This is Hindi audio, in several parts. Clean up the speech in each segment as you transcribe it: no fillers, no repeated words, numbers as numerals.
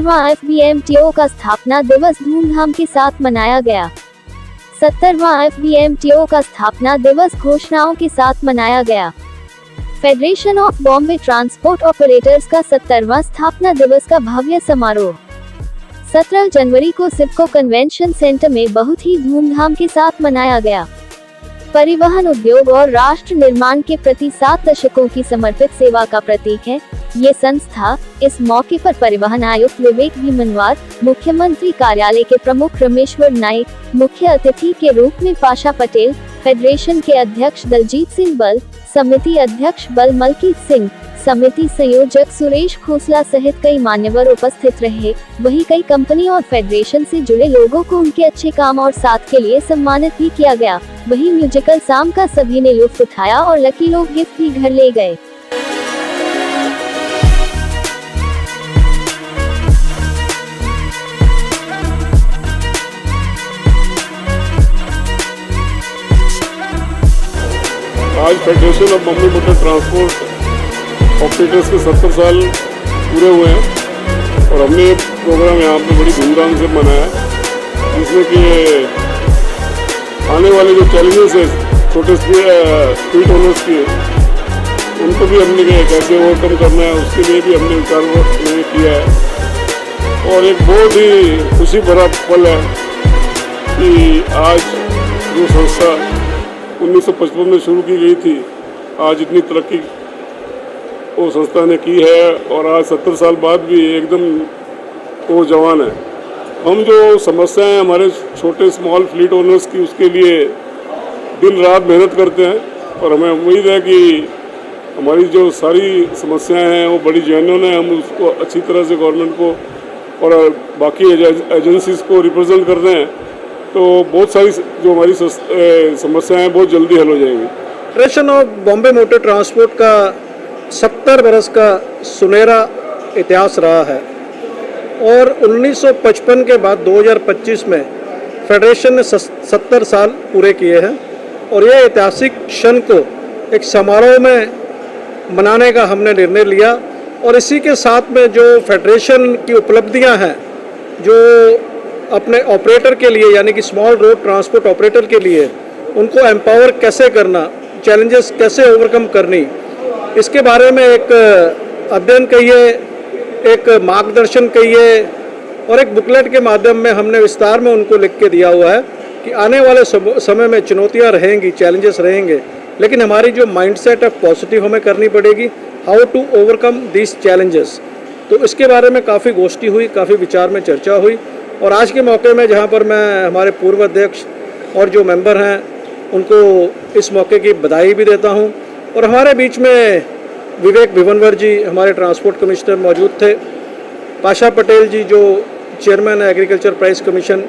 70वां FBMTO का स्थापना दिवस धूमधाम के साथ मनाया गया। 70वां FBMTO का स्थापना दिवस घोषणाओं के साथ मनाया गया। Federation of Bombay transport operators का 70वां स्थापना दिवस का भव्य समारोह 17 जनवरी को सिडको कन्वेंशन सेंटर में बहुत ही धूमधाम के साथ मनाया गया। परिवहन उद्योग और राष्ट्र निर्माण के प्रति 7 दशकों की समर्पित सेवा का प्रतीक है ये संस्था। इस मौके पर परिवहन आयुक्त विवेक भीमनवार, मुख्यमंत्री कार्यालय के प्रमुख रमेश्वर नाइक, मुख्य अतिथि के रूप में पाशा पटेल, फेडरेशन के अध्यक्ष दलजीत सिंह बल, समिति अध्यक्ष बल मलकीत सिंह, समिति संयोजक सुरेश खोसला सहित कई मान्यवर उपस्थित रहे। वहीं कई कंपनी और फेडरेशन से जुड़े लोगों को उनके अच्छे काम और साथ के लिए सम्मानित भी किया गया। वहीं म्यूजिकल शाम का सभी ने लुत्फ उठाया और लकी लोग गिफ्ट भी घर ले गए। आज federation of Bombay motor transport operators के 70 साल पूरे हुए हैं और हमने ये प्रोग्राम यहाँ पे बड़ी धूमधाम से मनाया, जिसमें कि आने वाले जो चैलेंजेस है छोटे फ्लीट ओनर्स के, उनको भी हमने कैसे ओवरकम करना है उसके लिए भी हमने विचार किया है। और एक बहुत ही खुशी भरा पल है कि आज जो संस्था 1955 में शुरू की गई थी, आज इतनी तरक्की वो संस्था ने की है और आज 70 साल बाद भी एकदम वो जवान है। हम जो समस्याएं हमारे छोटे स्मॉल फ्लीट ओनर्स की, उसके लिए दिन रात मेहनत करते हैं और हमें उम्मीद है कि हमारी जो सारी समस्याएं हैं वो बड़ी जेन्युइन है। हम उसको अच्छी तरह से गवर्नमेंट को और बाकी एजेंसीज को रिप्रेजेंट करते हैं, तो बहुत सारी जो हमारी समस्याएं हैं बहुत जल्दी हल हो जाएंगी। Federation of Bombay motor transport का 70 बरस का सुनहरा इतिहास रहा है और 1955 के बाद 2025 में फेडरेशन ने 70 साल पूरे किए हैं और यह ऐतिहासिक क्षण को एक समारोह में मनाने का हमने निर्णय लिया। और इसी के साथ में जो फेडरेशन की उपलब्धियां हैं, जो अपने ऑपरेटर के लिए यानी कि स्मॉल रोड ट्रांसपोर्ट ऑपरेटर के लिए उनको एम्पावर कैसे करना, चैलेंजेस कैसे ओवरकम करनी, इसके बारे में एक अध्ययन कहिए, एक मार्गदर्शन कहिए और एक बुकलेट के माध्यम में हमने विस्तार में उनको लिख के दिया हुआ है कि आने वाले समय में चुनौतियां रहेंगी, चैलेंजेस रहेंगे, लेकिन हमारी जो माइंडसेट है पॉजिटिव हमें करनी पड़ेगी, how to overcome this challenges. तो इसके बारे में काफ़ी गोष्ठी हुई, काफ़ी विचार में चर्चा हुई और आज के मौके में जहाँ पर मैं हमारे पूर्व अध्यक्ष और जो मेंबर हैं उनको इस मौके की बधाई भी देता हूँ। और हमारे बीच में विवेक भीमनवार जी हमारे ट्रांसपोर्ट कमिश्नर मौजूद थे, पाशा पटेल जी जो chairman agriculture price commission,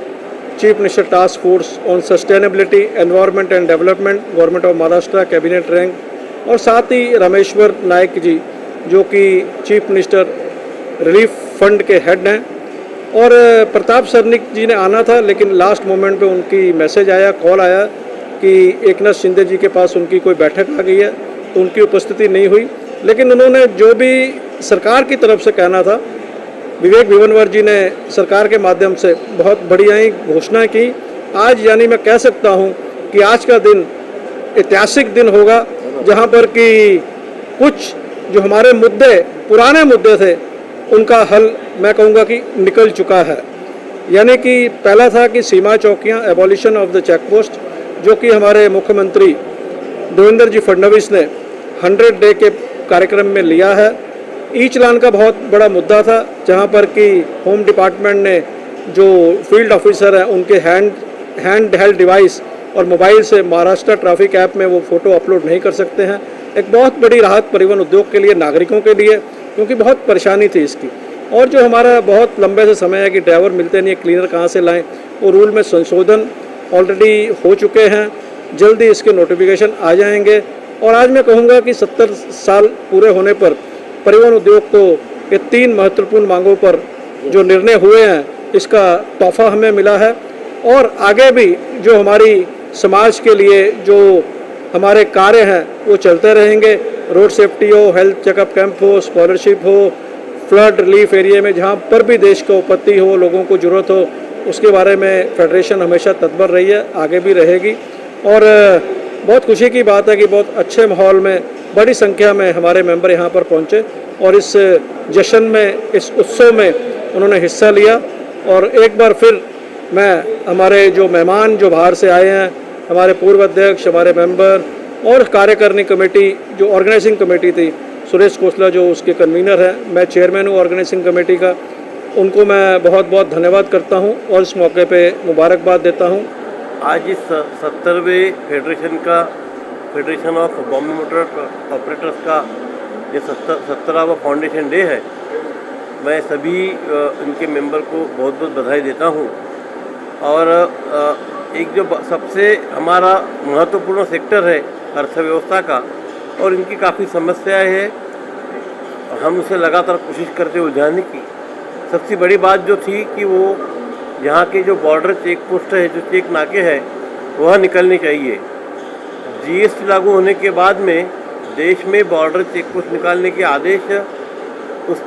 chief minister task force on sustainability environment and development, government of Maharashtra, cabinet rank, और साथ ही रमेश्वर नाइक जी जो कि चीफ मिनिस्टर रिलीफ फंड के हेड हैं। और प्रताप सरनिक जी ने आना था लेकिन लास्ट मोमेंट पे उनकी मैसेज आया, कॉल आया कि एकनाथ शिंदे जी के पास उनकी कोई बैठक आ गई है, तो उनकी उपस्थिति नहीं हुई। लेकिन उन्होंने जो भी सरकार की तरफ से कहना था, विवेक भीमनवार जी ने सरकार के माध्यम से बहुत बढ़िया ही घोषणा की। आज यानी मैं कह सकता हूँ कि आज का दिन ऐतिहासिक दिन होगा जहाँ पर कि कुछ जो हमारे मुद्दे, पुराने मुद्दे थे, उनका हल मैं कहूँगा कि निकल चुका है। यानी कि पहला था कि सीमा चौकियाँ, abolition of the check post, जो कि हमारे मुख्यमंत्री देवेंद्र जी फडणवीस ने 100 डे के कार्यक्रम में लिया है। ई चलान का बहुत बड़ा मुद्दा था, जहां पर कि होम डिपार्टमेंट ने जो फील्ड ऑफिसर हैं उनके हैंड हेल्ड डिवाइस और मोबाइल से महाराष्ट्र ट्रैफिक ऐप में वो फ़ोटो अपलोड नहीं कर सकते हैं। एक बहुत बड़ी राहत परिवहन उद्योग के लिए, नागरिकों के लिए, क्योंकि बहुत परेशानी थी इसकी। और जो हमारा बहुत लंबे से समय है कि ड्राइवर मिलते नहीं, क्लीनर कहाँ से लाएं, वो रूल में संशोधन ऑलरेडी हो चुके हैं, जल्दी इसके नोटिफिकेशन आ जाएंगे। और आज मैं कहूँगा कि 70 साल पूरे होने पर परिवहन उद्योग को ये 3 महत्वपूर्ण मांगों पर जो निर्णय हुए हैं, इसका तोहफा हमें मिला है। और आगे भी जो हमारी समाज के लिए जो हमारे कार्य हैं वो चलते रहेंगे। रोड सेफ्टी हो, हेल्थ चेकअप कैंप हो, स्कॉलरशिप हो, फ्लड रिलीफ एरिया में जहाँ पर भी देश को आपत्ति हो, लोगों को ज़रूरत हो, उसके बारे में फेडरेशन हमेशा तत्पर रही है, आगे भी रहेगी। और बहुत खुशी की बात है कि बहुत अच्छे माहौल में बड़ी संख्या में हमारे मेंबर यहाँ पर पहुँचे और इस जश्न में, इस उत्सव में उन्होंने हिस्सा लिया। और एक बार फिर मैं हमारे जो मेहमान जो बाहर से आए हैं, हमारे पूर्व अध्यक्ष, हमारे मेंबर और कार्यकारिणी कमेटी जो ऑर्गेनाइजिंग कमेटी थी, सुरेश खोसला जो उसके कन्वीनर हैं, मैं चेयरमैन हूँ ऑर्गेनाइजिंग कमेटी का, उनको मैं बहुत बहुत धन्यवाद करता हूँ और इस मौके पे मुबारकबाद देता हूँ। आज इस 70वें federation of Bombay motor operators का ये 70वां फाउंडेशन डे है। मैं सभी इनके मेंबर को बहुत बहुत बधाई देता हूँ। और एक जो सबसे हमारा महत्वपूर्ण सेक्टर है अर्थव्यवस्था का, और इनकी काफ़ी समस्याएं हैं, हम उसे लगातार कोशिश करते उलझाने की। सबसे बड़ी बात जो थी कि वो यहाँ के जो बॉर्डर चेक पोस्ट है, जो चेक नाके हैं, वह निकलनी चाहिए। जीएसटी लागू होने के बाद में देश में बॉर्डर चेक पोस्ट निकालने के आदेश उस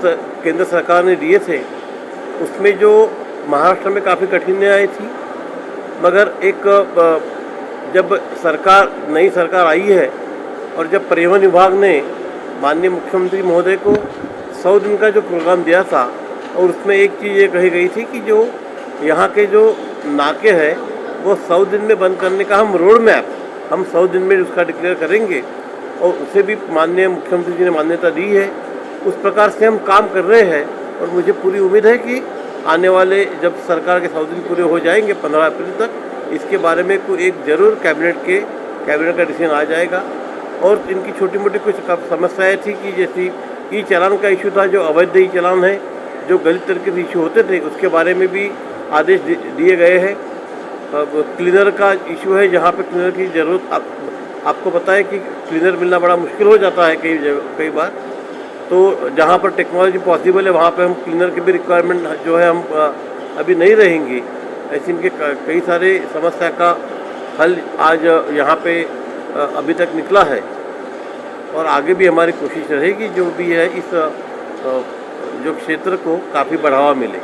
केंद्र सरकार ने दिए थे। उसमें जो महाराष्ट्र में काफ़ी कठिनाई आई थी, मगर एक जब नई सरकार आई है और जब परिवहन विभाग ने माननीय मुख्यमंत्री महोदय को 100 दिन का जो प्रोग्राम दिया था, और उसमें एक चीज़ ये कही गई थी कि जो यहाँ के जो नाके हैं वो 100 दिन में बंद करने का हम रोड मैप 100 दिन में उसका डिक्लेयर करेंगे, और उसे भी माननीय मुख्यमंत्री जी ने मान्यता दी है। उस प्रकार से हम काम कर रहे हैं और मुझे पूरी उम्मीद है कि आने वाले जब सरकार के 100 दिन पूरे हो जाएंगे 15 अप्रैल तक, इसके बारे में कोई एक ज़रूर कैबिनेट का डिसीजन आ जाएगा। और इनकी छोटी मोटी कुछ समस्याएं थी कि जैसी ई चालान का इशू था, जो अवैध ई चालान है, जो गलत तरीके से इशू होते थे, उसके बारे में भी आदेश दिए गए हैं। क्लीनर का इशू है, जहाँ पे क्लीनर की ज़रूरत आपको पता है कि क्लीनर मिलना बड़ा मुश्किल हो जाता है कई बार। तो जहाँ पर टेक्नोलॉजी पॉसिबल है वहाँ पे हम क्लीनर की भी रिक्वायरमेंट जो है हम अभी नहीं रहेंगी। ऐसे इनके कई सारे समस्या का हल आज यहाँ पे अभी तक निकला है, और आगे भी हमारी कोशिश रहेगी जो भी है इस जो क्षेत्र को काफ़ी बढ़ावा मिले।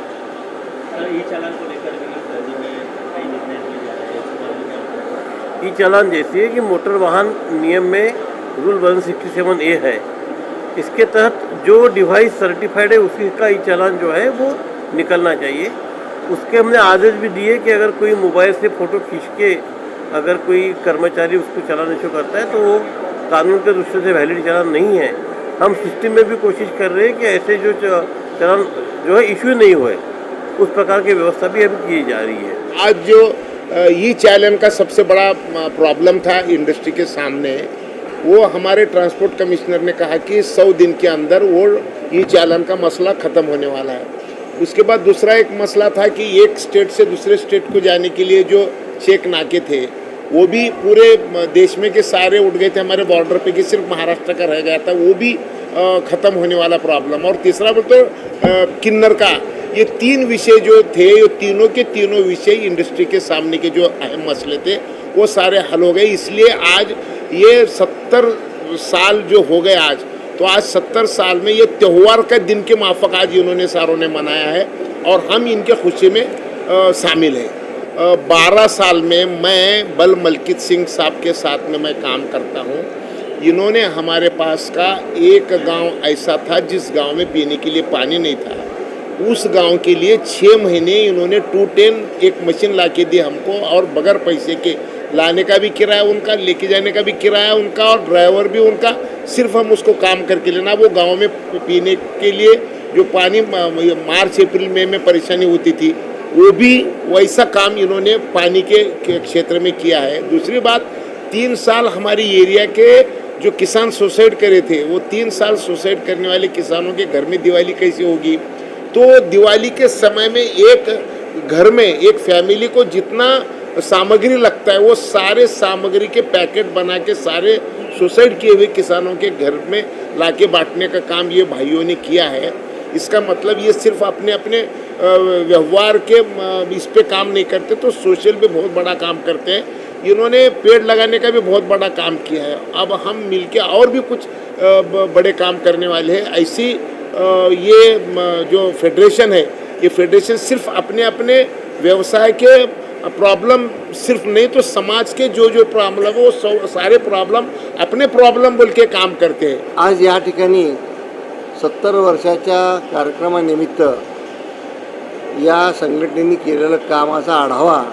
ई चालान जैसी है कि मोटर वाहन नियम में रूल 167A है, इसके तहत जो डिवाइस सर्टिफाइड है उसी का ई चालान जो है वो निकलना चाहिए। उसके हमने आदेश भी दिए कि अगर कोई मोबाइल से फ़ोटो खींच के अगर कोई कर्मचारी उसको चालान इशू करता है तो वो कानून के दृष्टि से वैलिड चालान नहीं है। हम सिस्टम में भी कोशिश कर रहे हैं कि ऐसे जो चालान जो है इशू नहीं हुए, उस प्रकार की व्यवस्था भी अभी की जा रही है। आज जो ई चालान का सबसे बड़ा प्रॉब्लम था इंडस्ट्री के सामने, वो हमारे ट्रांसपोर्ट कमिश्नर ने कहा कि 100 दिन के अंदर वो ई चालान का मसला ख़त्म होने वाला है। उसके बाद दूसरा एक मसला था कि एक स्टेट से दूसरे स्टेट को जाने के लिए जो चेक नाके थे वो भी पूरे देश में के सारे उठ गए थे, हमारे बॉर्डर पे कि सिर्फ महाराष्ट्र का रह गया था, वो भी ख़त्म होने वाला प्रॉब्लम। और तीसरा बोल तो किन्नर का, ये 3 विषय जो थे, ये तीनों के तीनों विषय इंडस्ट्री के सामने के जो अहम मसले थे वो सारे हल हो गए। इसलिए आज ये 70 साल जो हो गए आज, तो आज 70 साल में ये त्यौहार का दिन के माफक आज इन्होंने सारों ने मनाया है और हम इनके खुशी में शामिल हैं। 12 साल में मैं बल मलकित सिंह साहब के साथ में मैं काम करता हूँ। इन्होंने हमारे पास का एक गांव ऐसा था जिस गांव में पीने के लिए पानी नहीं था, उस गांव के लिए 6 महीने इन्होंने 210 एक मशीन ला के दी हमको, और बगैर पैसे के लाने का भी किराया उनका, लेके जाने का भी किराया उनका, और ड्राइवर भी उनका। सिर्फ हम उसको काम करके लेना। वो गांव में पीने के लिए जो पानी मार्च अप्रैल मई में परेशानी होती थी, वो भी वैसा काम इन्होंने पानी के क्षेत्र में किया है। दूसरी बात, 3 साल हमारी एरिया के जो किसान सुसाइड करे थे, वो 3 साल सुसाइड करने वाले किसानों के घर में दिवाली कैसे होगी? तो दिवाली के समय में एक घर में एक फैमिली को जितना सामग्री लगता है, वो सारे सामग्री के पैकेट बना के सारे सुसाइड किए हुए किसानों के घर में लाके बांटने का काम ये भाइयों ने किया है। इसका मतलब ये सिर्फ अपने अपने व्यवहार के इस पे काम नहीं करते, तो सोशल पे बहुत बड़ा काम करते हैं। इन्होंने पेड़ लगाने का भी बहुत बड़ा काम किया है। अब हम मिलके और भी कुछ बड़े काम करने वाले हैं। ऐसी ये जो फेडरेशन है, ये फेडरेशन सिर्फ अपने अपने व्यवसाय के प्रॉब्लम सिर्फ नहीं तो समाज के जो जो प्रॉब्लम वो सारे प्रॉब्लम अपने प्रॉब्लम बोल के काम करते हैं। आज या ठिकाणी 70 वर्षाच्या कार्यक्रमानिमित्त या संघटनेने केलेलं कामाचा आढावा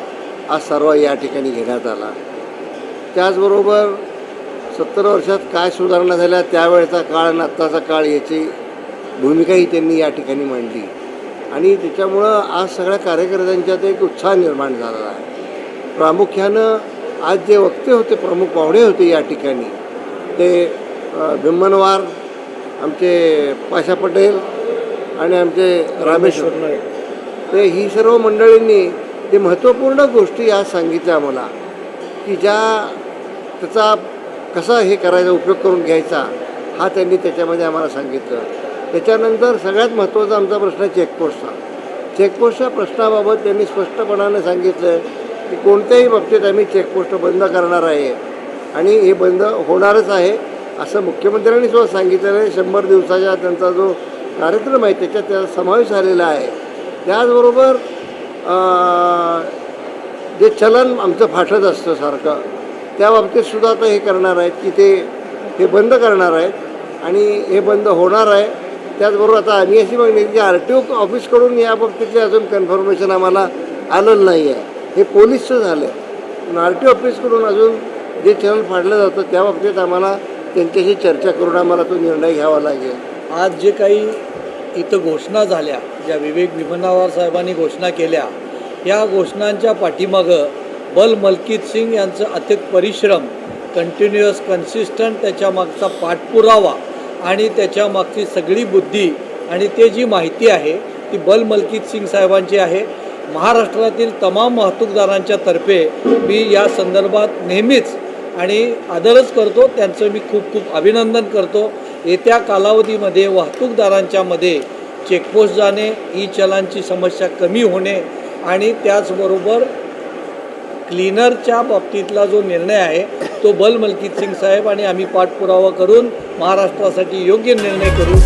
आज सर्व या ठिकाणी घेण्यात आला। त्याचबरोबर 70 वर्षात काय सुधारणा झाल्या त्यावेळेचा काळ आणि आत्ताचा काळ याची भूमिकाही त्यांनी या ठिकाणी मांडली आणि त्याच्यामुळं आज सगळ्या कार्यकर्त्यांच्यात एक उत्साह निर्माण झालेला आहे। प्रामुख्यानं आज जे वक्ते होते, प्रमुख पाहुणे होते या ठिकाणी, ते भिम्मनवार, आमचे पाशा पटेल आणि आमचे रामेश्वर नाईक, ते ही सर्व मंडळींनी ते महत्त्वपूर्ण गोष्टी आज सांगितल्या आम्हाला की ज्या त्याचा कसा हे करायचा, उपयोग करून घ्यायचा हा त्यांनी त्याच्यामध्ये आम्हाला सांगितलं। त्याच्यानंतर सगळ्यात महत्त्वाचा आमचा प्रश्न चेकपोस्टचा। चेकपोस्टच्या प्रश्नाबाबत त्यांनी स्पष्टपणाने सांगितलं की कोणत्याही बाबतीत आम्ही चेकपोस्ट बंद करणार आहे आणि हे बंद होणारच आहे असं मुख्यमंत्र्यांनी सुद्धा सांगितलेलं आहे। 100 दिवसाचा त्यांचा जो कार्यक्रम आहे त्याच्यात त्याचा समावेश झालेला आहे। त्याचबरोबर जे चलन आमचं फाटत असतं सारखं, त्या बाबतीतसुद्धा आता हे करणार आहेत की हे बंद करणार आहेत आणि हे बंद होणार आहे। त्याचबरोबर आता आम्ही अशी मागणी की RTO ऑफिसकडून या बाबतीतले अजून कन्फर्मेशन आम्हाला आलेलं नाही आहे, हे पोलीसचं झालं आहे, पण RTO ऑफिसकडून अजून जे चलन फाडलं जातं त्या बाबतीत आम्हाला त्यांच्याशी चर्चा करून आम्हाला तो निर्णय घ्यावा लागेल। आज जे काही इथं घोषणा झाल्या, ज्या विवेक भीमनवार साहेबांनी घोषणा केल्या, या घोषणांच्या पाठीमागं बल मलकीत सिंग यांचं अथक परिश्रम, कंटिन्युअस कन्सिस्टंट त्याच्यामागचा पाठपुरावा आणि त्याच्यामागची सगळी बुद्धी आणि ते जी माहिती आहे ती बल मलकीत सिंग साहेबांची आहे। महाराष्ट्रातील तमाम वाहतूकदारांच्या तर्फे मी या संदर्भात नेहमीच आणि आदरच करतो, त्यांचं मी खूप खूप अभिनंदन करतो। येत्या कालावधीमध्ये वाहतूकदारांच्यामध्ये चेकपोस्ट जाणे, ई चलांची समस्या कमी होणे आणि त्याचबरोबर क्लीनरच्या बाबतीतला जो निर्णय आहे तो बल मलकीत सिंग साहेब आणि आम्ही पाठपुरावा करून महाराष्ट्रासाठी योग्य निर्णय करू।